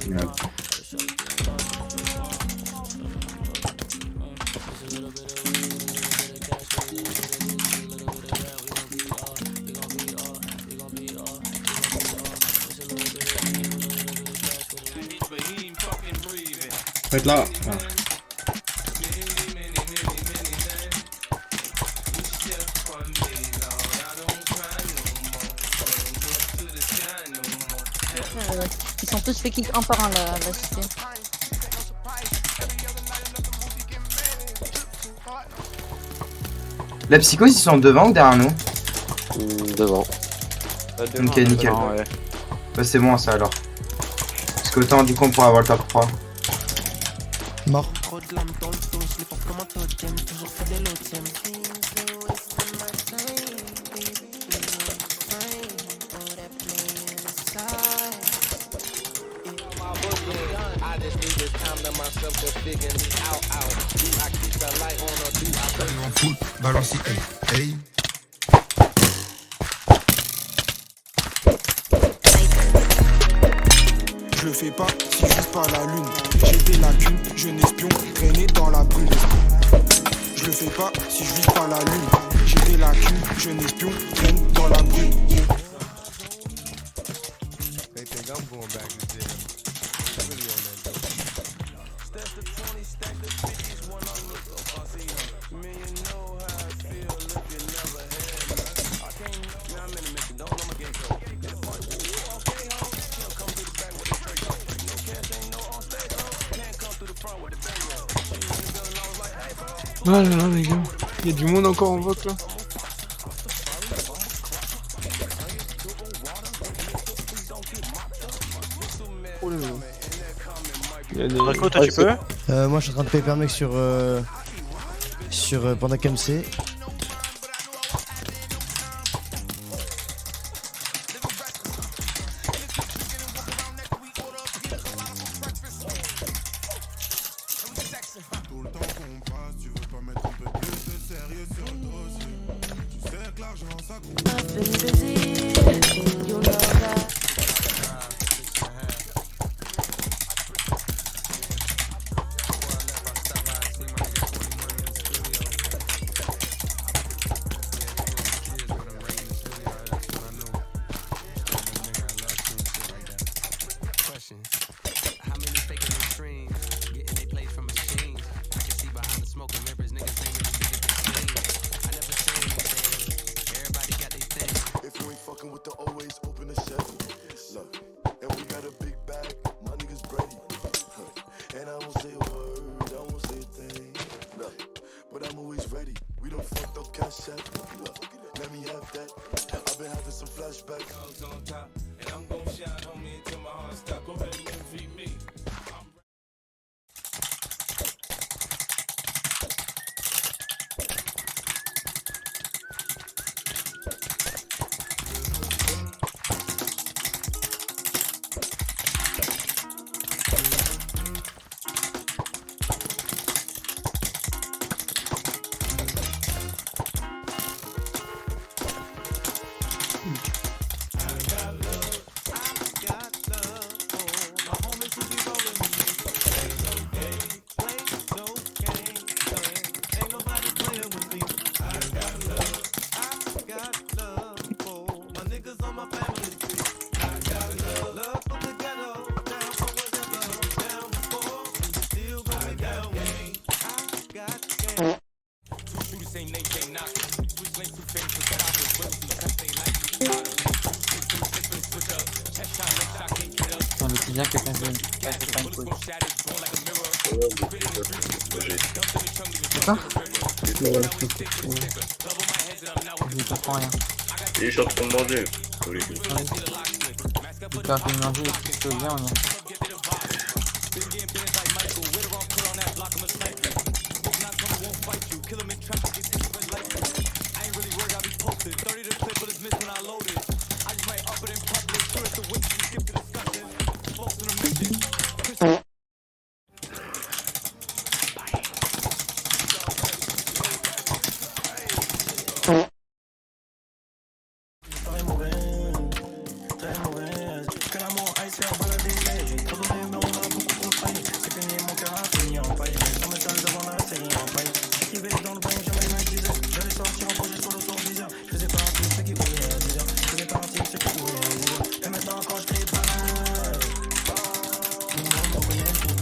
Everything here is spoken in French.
Yeah. Faut être là. Ah. Ils sont tous fait kick un par un la cité. La psychose, ils sont devant ou derrière nous? Devant. Ok, nickel. Ouais. Bah, c'est bon ça alors. Parce qu'autant du coup on pourra avoir le top 3. Mort. En full, balancier, hey, hey. Je le fais pas si je vise pas la lune. J'ai des lacunes, je n'espion, traîner dans la brume. Je le fais pas si je vise pas la lune. J'ai des lacunes, je n'espion, traîne dans la brume. They think I'm going back to jail. I'm really on that dope. Stack the 20, stack the 50s when I look up, I see them. Man, you know how I feel, look, you never had none. I can't, now I'm in the mission, don't know my game code. Get party, woo, okay, ho. She'll come through the back with a straight hoe. No cash, ain't no on stage, ho. Can't come through the front with a bang roll. She was in the building, I was like, hey, bro. Ah là là les gars, il y a du monde encore en vote là. Oh là là. Il y a des... Draco, toi tu peux? Moi je suis en train de paper mec sur Panda KMC. Tout le temps qu'on passe, tu veux pas mettre un peu plus de sérieux sur le dossier. Tu sais que l'argent ça compte. If you ain't fucking with the always open the Chevy. Look, and we got a big bag, my niggas ready. And I won't say a word, I won't say a thing. Look, but I'm always ready. We don't fucked up cash out. Look, let me have that. I've been having some flashbacks. I was on top, and I'm gon' shine, homie, until my heart stop. Go ahead and envy me. On est bien quelqu'un qui fait une coach. C'est ça? Je comprends rien. Et je suis en train de manger. Tu peux appeler manger et puis tu viens, on y est. Lamborghini.